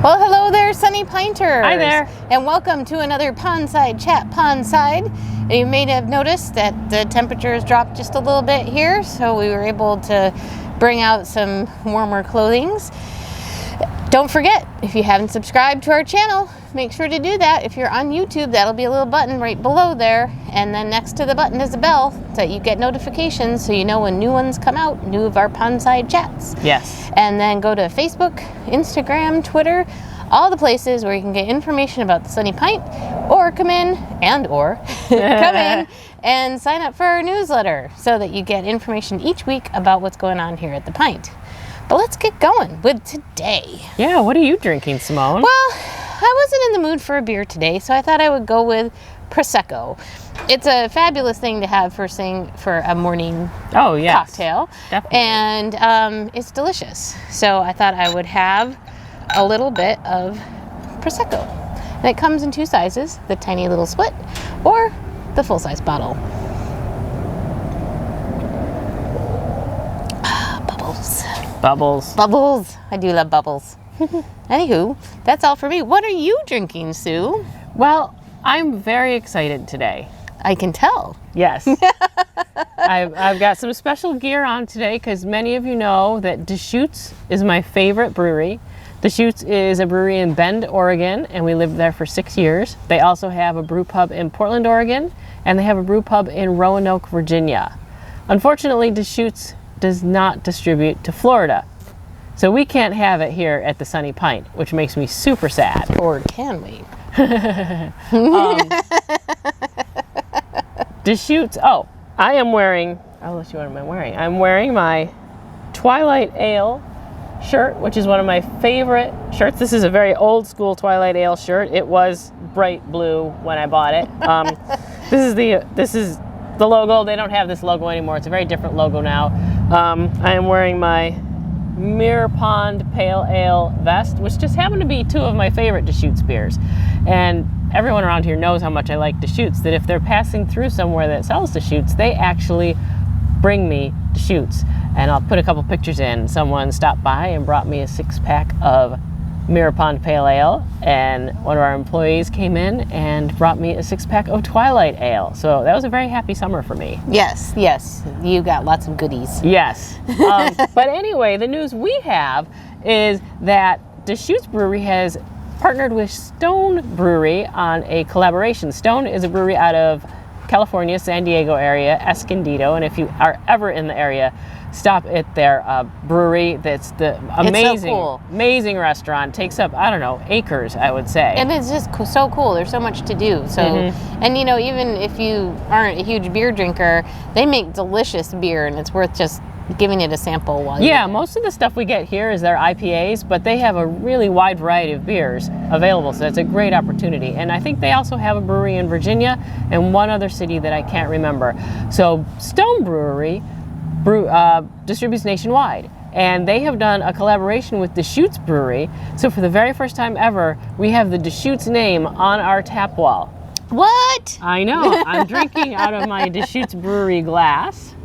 Well, hello there, Sunny Pinters. Hi there. And welcome to another Pondside Chat, Pondside. And you may have noticed that the temperatures dropped just a little bit here, so we were able to bring out some warmer clothings. Don't forget, if you haven't subscribed to our channel, make sure to do that. If you're on YouTube, that'll be a little button right below there. And then next to the button is a bell so that you get notifications so you know when new ones come out, new of our Pondside Chats. Yes. And then go to Facebook, Instagram, Twitter, all the places where you can get information about the Sunny Pint, or come in and sign up for our newsletter so that you get information each week about what's going on here at the Pint. But let's get going with today. Yeah, what are you drinking, Simone? Well, I wasn't in the mood for a beer today, so I thought I would go with prosecco. It's a fabulous thing to have first thing for a morning cocktail. Definitely. And it's delicious. So I thought I would have a little bit of prosecco. And it comes in two sizes, the tiny little split or the full-size bottle. Bubbles. I do love bubbles. Anywho, that's all for me. What are you drinking, Sue? Well, I'm very excited today. I can tell. Yes. I've got some special gear on today because many of you know that Deschutes is my favorite brewery. Deschutes is a brewery in Bend, Oregon, and we lived there for 6 years. They also have a brew pub in Portland, Oregon, and they have a brew pub in Roanoke, Virginia. Unfortunately, Deschutes does not distribute to Florida. So we can't have it here at the Sunny Pint, which makes me super sad. Or can we? Deschutes, I am wearing, I'll let you know what I'm wearing. I'm wearing my Twilight Ale shirt, which is one of my favorite shirts. This is a very old school Twilight Ale shirt. It was bright blue when I bought it. This is the logo. They don't have this logo anymore. It's a very different logo now. I am wearing my Mirror Pond Pale Ale vest, which just happen to be two of my favorite Deschutes beers. And everyone around here knows how much I like Deschutes, that if they're passing through somewhere that sells Deschutes, they actually bring me Deschutes. And I'll put a couple pictures in. Someone stopped by and brought me a 6-pack of Mirror Pond Pale Ale, and one of our employees came in and brought me a 6-pack of Twilight Ale. So that was a very happy summer for me. Yes. You got lots of goodies. Yes. But anyway, the news we have is that Deschutes Brewery has partnered with Stone Brewery on a collaboration. Stone is a brewery out of California, San Diego area, Escondido, and if you are ever in the area, stop at their brewery. That's the amazing restaurant. Takes up, acres, I would say. And it's just so cool. There's so much to do. So, and even if you aren't a huge beer drinker, they make delicious beer, and it's worth just giving it a sample while you're there. Most of the stuff we get here is their IPAs, but they have a really wide variety of beers available, so it's a great opportunity. And I think they also have a brewery in Virginia and one other city that I can't remember. So Stone Brewery distributes nationwide, and they have done a collaboration with Deschutes Brewery. So for the very first time ever, we have the Deschutes name on our tap wall. What? I know. I'm drinking out of my Deschutes Brewery glass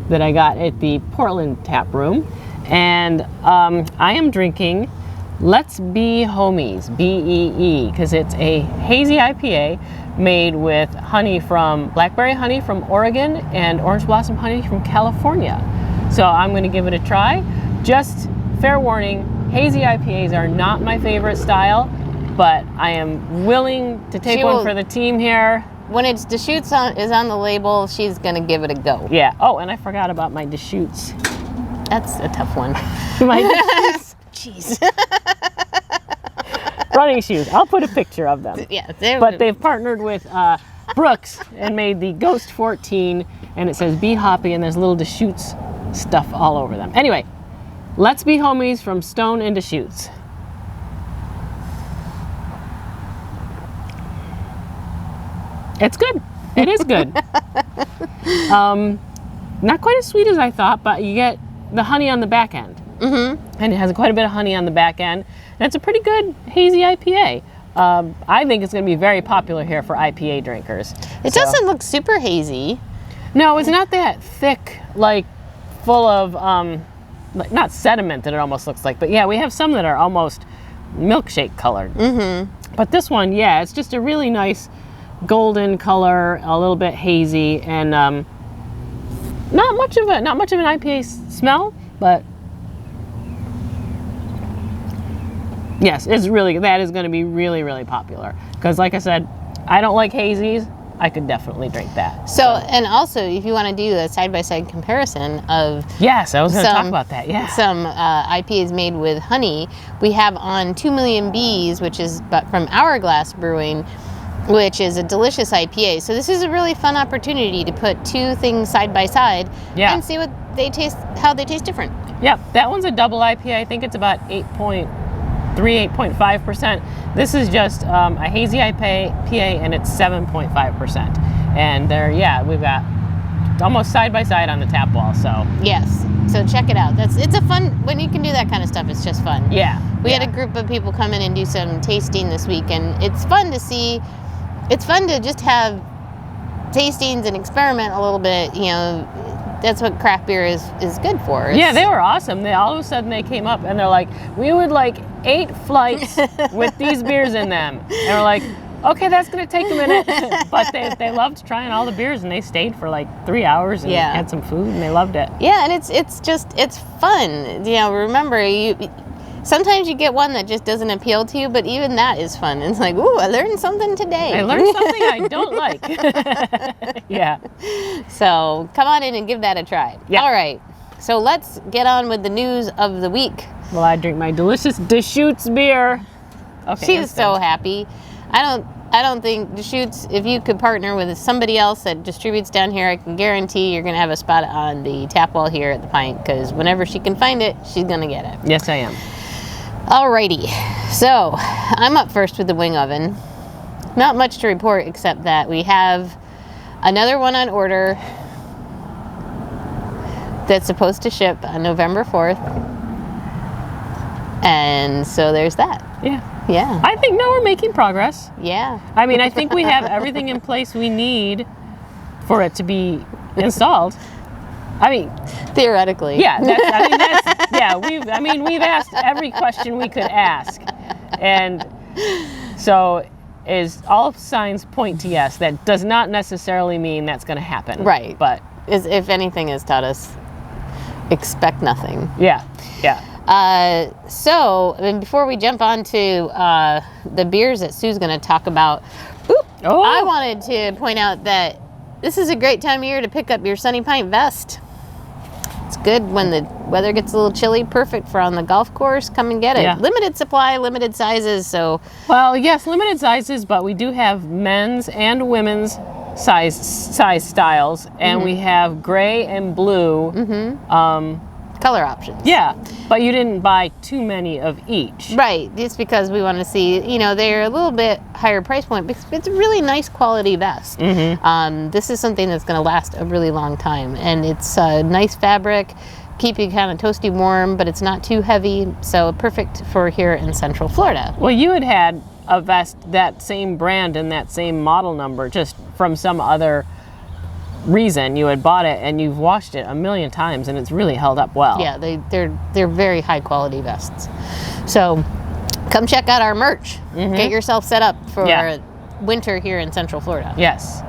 that I got at the Portland tap room, and I am drinking Let's Be Homies, BEE, because it's a hazy IPA made with blackberry honey from Oregon and orange blossom honey from California. So I'm going to give it a try. Just fair warning, hazy IPAs are not my favorite style, but I am willing to take one for the team here. When it's Deschutes is on the label, she's going to give it a go. Yeah. Oh, and I forgot about my Deschutes. That's a tough one. My Deschutes. Jeez. Running shoes. I'll put a picture of them. Yeah. But they've partnered with Brooks and made the Ghost 14, and it says Be Hoppy, and there's little Deschutes stuff all over them. Anyway, Let's Be Homies from Stone and Deschutes. It's good. It is good. Not quite as sweet as I thought, but you get the honey on the back end. And it has quite a bit of honey on the back end. And it's a pretty good hazy IPA. I think it's going to be very popular here for IPA drinkers. It doesn't look super hazy. No, it's not that thick, like full of, not sediment that it almost looks like. But yeah, we have some that are almost milkshake colored. But this one, yeah, it's just a really nice golden color, a little bit hazy, and not much of an IPA smell, but yes, that is going to be really, really popular. Because like I said, I don't like hazies. I could definitely drink that. So, and also, if you want to do a side-by-side comparison of... Yes, I was going to talk about that, yeah. Some IPAs made with honey, we have on 2 Million Bees, which is from Hourglass Brewing, which is a delicious IPA. So this is a really fun opportunity to put two things side by side and see what they taste, how they taste different. Yep, that one's a double IPA. I think it's about 8.5%. This is just a hazy IPA, and it's 7.5%. And we've got almost side by side on the tap wall. So yes, so check it out. It's a fun when you can do that kind of stuff. It's just fun. Yeah, we had a group of people come in and do some tasting this week, and it's fun to see. It's fun to just have tastings and experiment a little bit. You know, that's what craft beer is good for. Yeah, they were awesome. They all of a sudden they came up and they're like, we would like 8 flights with these beers in them. And we're like, okay, that's going to take a minute. But they loved trying all the beers, and they stayed for like 3 hours and had some food, and they loved it. Yeah, and it's fun. You know, remember, sometimes you get one that just doesn't appeal to you, but even that is fun. It's like, ooh, I learned something today. I learned something I don't like. Yeah. So come on in and give that a try. Yeah. All right. So let's get on with the news of the week. Well, I drink my delicious Deschutes beer. Okay, she's so happy. I don't think Deschutes, if you could partner with somebody else that distributes down here, I can guarantee you're going to have a spot on the tap wall here at the Pint, because whenever she can find it, she's going to get it. Yes, I am. Alrighty, so I'm up first with the wing oven. Not much to report except that we have another one on order that's supposed to ship on November 4th. And so there's that. Yeah. Yeah. I think now we're making progress. Yeah. I mean, I think we have everything in place we need for it to be installed. I mean, theoretically. Yeah. We've asked every question we could ask. And so all signs point to yes. That does not necessarily mean that's going to happen. Right. But if anything has taught us, expect nothing. Yeah. Yeah. So before we jump on to the beers that Sue's going to talk about, I wanted to point out that this is a great time of year to pick up your Sunny Pint vest. It's good when the weather gets a little chilly. Perfect for on the golf course. Come and get it. Yeah. Limited supply, limited sizes. So, well, yes, limited sizes, but we do have men's and women's size styles, and we have gray and blue. Color options. Yeah, but you didn't buy too many of each. Right, just because we want to see, they're a little bit higher price point, because it's a really nice quality vest. This is something that's going to last a really long time, and it's a nice fabric, keep you kind of toasty warm, but it's not too heavy, so perfect for here in Central Florida. Well, you had a vest, that same brand and that same model number, just from some other reason you had bought it, and you've washed it a million times, and it's really held up well. Yeah, they're very high quality vests. So come check out our merch. Get yourself set up for winter here in Central Florida. Yes.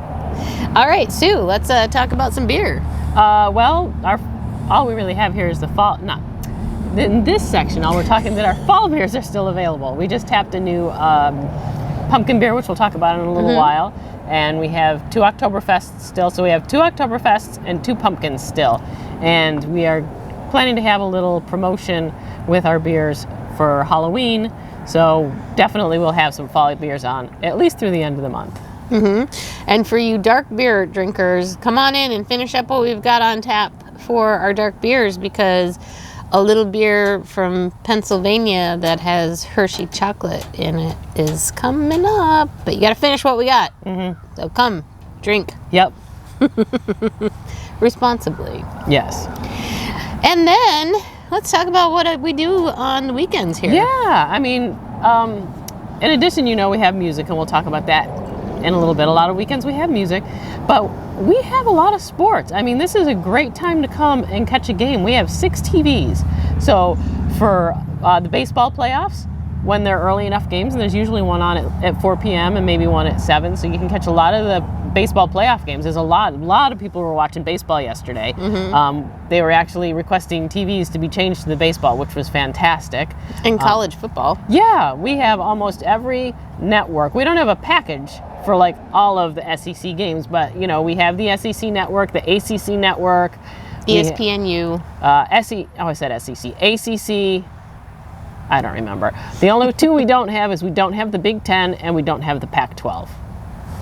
All right, Sue, let's talk about some beer. Well, all we really have here is the fall. Not in this section. All we're talking that our fall beers are still available. We just tapped a new pumpkin beer, which we'll talk about in a little while. And we have 2 Oktoberfests still. So we have 2 Oktoberfests and 2 pumpkins still. And we are planning to have a little promotion with our beers for Halloween. So definitely we'll have some fall beers on, at least through the end of the month. And for you dark beer drinkers, come on in and finish up what we've got on tap for our dark beers, because a little beer from Pennsylvania that has Hershey chocolate in it is coming up. But you got to finish what we got. So come, drink. Yep. Responsibly. Yes. And then let's talk about what we do on the weekends here. Yeah. I mean, in addition, we have music, and we'll talk about that in a little bit. A lot of weekends we have music, but we have a lot of sports. I mean, this is a great time to come and catch a game. We have 6 TVs. So for the baseball playoffs, when they're early enough games, and there's usually one on at 4 p.m. and maybe one at 7, so you can catch a lot of the baseball playoff games. There's a lot of people who were watching baseball yesterday. They were actually requesting TVs to be changed to the baseball, which was fantastic. And college football. Yeah, we have almost every network. We don't have a package for like all of the SEC games, but you know, we have the SEC network, the ACC network, ESPNU. I said SEC, ACC. I don't remember. The only two we don't have is we don't have the Big Ten and we don't have the Pac-12.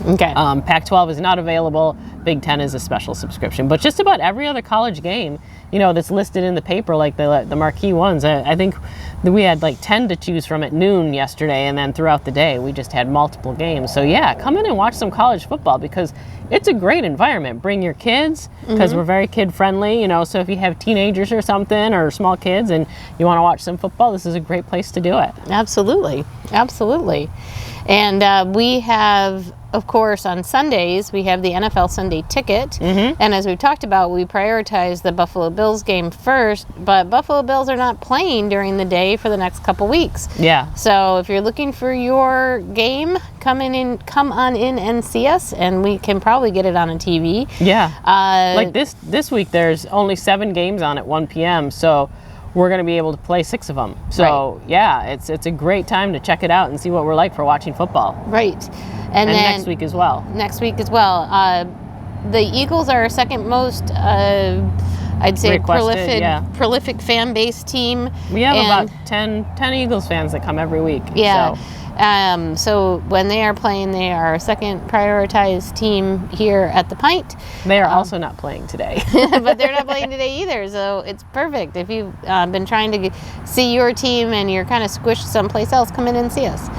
Okay. Pac-12 is not available. Big Ten is a special subscription. But just about every other college game, you know, that's listed in the paper, like the marquee ones, I think we had like 10 to choose from at noon yesterday, and then throughout the day we just had multiple games. So yeah, come in and watch some college football because it's a great environment. Bring your kids because we're very kid friendly, you know, so if you have teenagers or something or small kids and you want to watch some football, this is a great place to do it. Absolutely. And we have, of course, on Sundays, we have the NFL Sunday Ticket. And as we've talked about, we prioritize the Buffalo Bills game first, but Buffalo Bills are not playing during the day for the next couple weeks. Yeah. So if you're looking for your game, come on in and see us, and we can probably get it on a TV. Yeah. Like this week, there's only 7 games on at 1 p.m., so we're going to be able to play 6 of them. So, yeah, it's a great time to check it out and see what we're like for watching football. Right. And then next week as well. The Eagles are our second most, I'd say, prolific fan base team. We have about 10 Eagles fans that come every week. Yeah. So. So when they are playing, they are our second prioritized team here at the Pint. They are also not playing today. But they're not playing today either, so it's perfect. If you've been trying to see your team and you're kind of squished someplace else, come in and see us.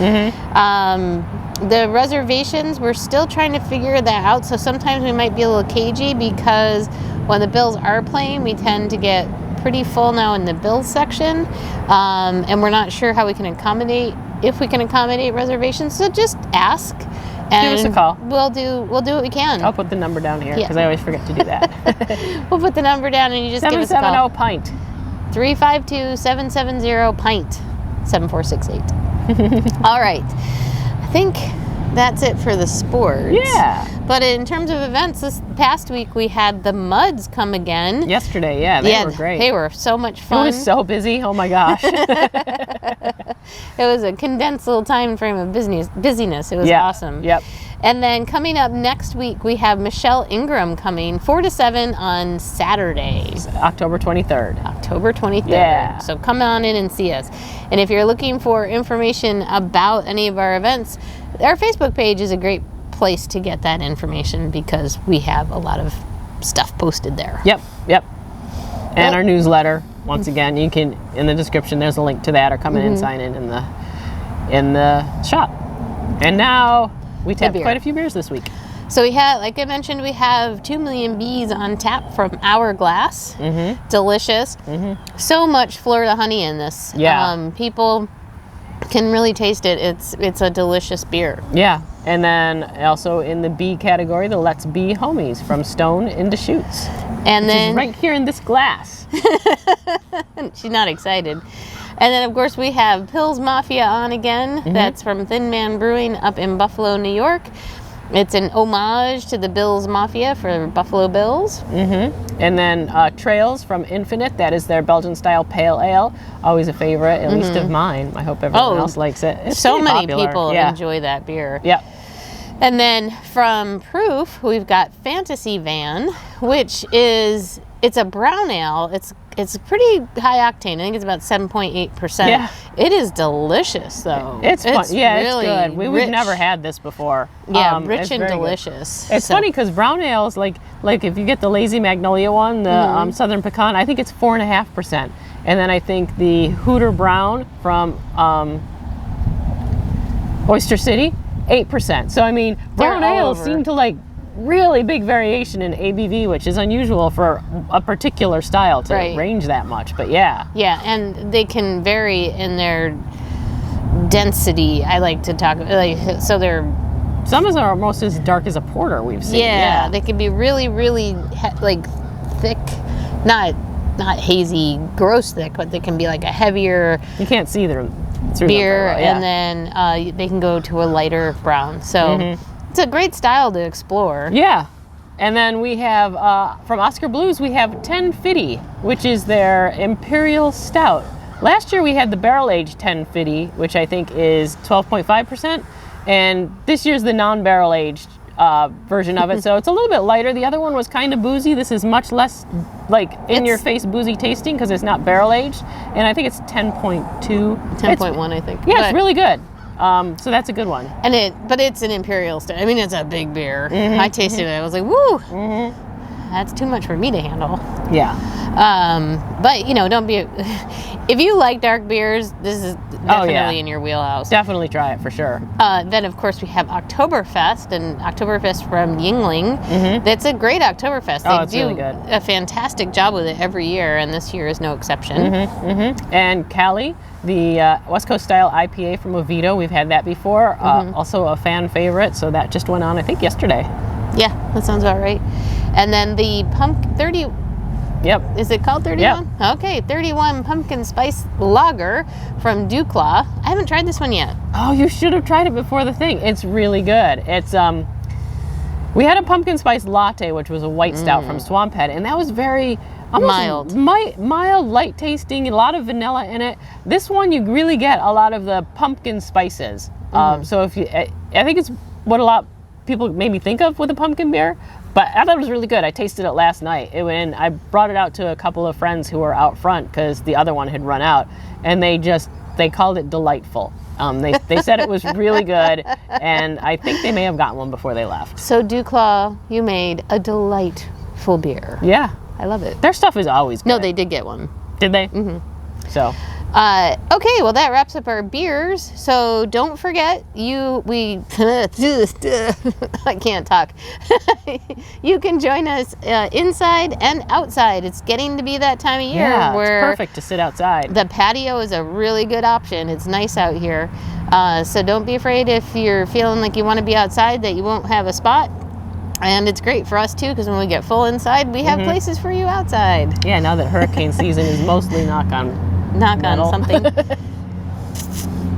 The reservations, we're still trying to figure that out, so sometimes we might be a little cagey because when the Bills are playing, we tend to get pretty full now in the Bills section, and we're not sure how we can accommodate reservations, so just ask and give us a call. We'll do what we can. I'll put the number down here because I always forget to do that. We'll put the number down and you just give us a call. 770 Pint 352-770 Pint 7468. All right, I think that's it for the sports. Yeah. But in terms of events, this past week we had the Muds come again. Yesterday, they were great. They were so much fun. It was so busy. Oh my gosh. It was a condensed little time frame of busyness. It was awesome. Yep. And then coming up next week, we have Michelle Ingram coming 4 to 7 on Saturday. October 23rd. October 23rd. Yeah. So come on in and see us. And if you're looking for information about any of our events, our Facebook page is a great place to get that information because we have a lot of stuff posted there. Yep. And our newsletter, once again, you can, in the description, there's a link to that, or come in and sign in the shop. And now we tapped quite a few beers this week. So we had, like I mentioned, we have 2 Million Bees on tap from Hourglass. Delicious. So much Florida honey in this. Yeah. People can really taste it. It's a delicious beer. Yeah. And then also in the B category, the Let's Be Homies from Stone in Deschutes. And then is right here in this glass. She's not excited. And then, of course, we have Pils Mafia on again. That's from Thin Man Brewing up in Buffalo, New York. It's an homage to the Bills Mafia for Buffalo Bills. And then Trails from Infinite. That is their Belgian-style pale ale. Always a favorite, at least of mine. I hope everyone else likes it. It's so many popular. people enjoy that beer. Yep. And then from Proof, we've got Fantasy Van, which is, it's a brown ale. It's pretty high octane. I think it's about 7.8%. Yeah. It is delicious, though. It's fun. Yeah, really it's good. We've never had this before. Yeah, rich and delicious. Good. It's funny because brown ales, like if you get the Lazy Magnolia one, the Southern Pecan, I think it's 4.5%. And then I think the Hooter Brown from Oyster City, 8%. So I mean, brown ales seem to really big variation in ABV, which is unusual for a particular style to range that much. But yeah. Yeah, and they can vary in their density. I like to talk so they're. Some are almost as dark as a porter we've seen. Yeah, they can be really, really thick, not hazy, gross thick, but they can be like a heavier. You can't see them. beer, and then they can go to a lighter brown. So it's a great style to explore. Yeah. And then we have, from Oskar Blues, we have 1050, which is their Imperial Stout. Last year we had the barrel-aged 1050, which I think is 12.5%. And this year's the non-barrel-aged version of it. So it's a little bit lighter. The other one was kind of boozy. This is much less, like, in-your-face boozy tasting because it's not barrel-aged. And I think it's 10.2. 10.1, I think. Yeah, it's really good. So that's a good one. But it's an Imperial Stout. I mean, it's a big beer. I tasted it. I was like, woo! That's too much for me to handle. Yeah. But, don't be... If you like dark beers, this is definitely in your wheelhouse. Definitely try it, for sure. Then, of course, we have Oktoberfest, and Oktoberfest from Yuengling. That's a great Oktoberfest. They do really good. A fantastic job with it every year, and this year is no exception. And Cali, the West Coast style IPA from Oviedo, we've had that before. Also a fan favorite, so that just went on, I think, yesterday. Yeah, that sounds about right. And then the 30... Yep. Is it called 31? Yep. Okay, 31 Pumpkin Spice Lager from Duclaw. I haven't tried this one yet. Oh, you should have tried it before the thing. It's really good. It's we had a pumpkin spice latte, which was a white stout from Swamp Head, and that was very mild, light tasting, a lot of vanilla in it. This one, you really get a lot of the pumpkin spices. So if you, I think it's what a lot of people maybe think of with a pumpkin beer. But I thought it was really good. I tasted it last night. And I brought it out to a couple of friends who were out front because the other one had run out. And they called it delightful. They said it was really good. And I think they may have gotten one before they left. So Duclaw, you made a delightful beer. Yeah. I love it. Their stuff is always good. No, they did get one. Did they? So... okay, well that wraps up our beers. So don't forget, I can't talk. You can join us inside and outside. It's getting to be that time of year where it's perfect to sit outside. The patio is a really good option. It's nice out here. So don't be afraid if you're feeling like you want to be outside that you won't have a spot. And it's great for us too, because when we get full inside, we have places for you outside. Yeah, now that hurricane season is mostly knock on something.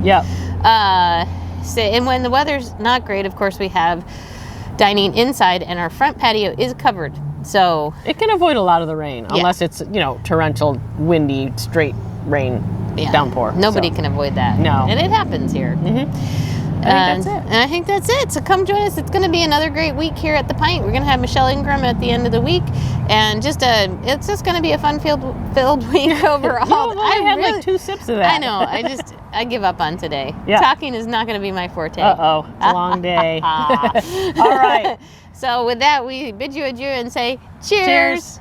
Yep. And when the weather's not great, of course, we have dining inside, and our front patio is covered. So it can avoid a lot of the rain, unless it's, torrential, windy, straight rain downpour. Nobody can avoid that. No. And it happens here. I think that's it. So come join us. It's going to be another great week here at the Pint. We're going to have Michelle Ingram at the end of the week, and it's just going to be a fun-filled week overall. I had like 2 sips of that. I know. I give up on today. Yeah. Talking is not going to be my forte. Uh-oh. It's a long day. All right. So with that, we bid you adieu and say cheers.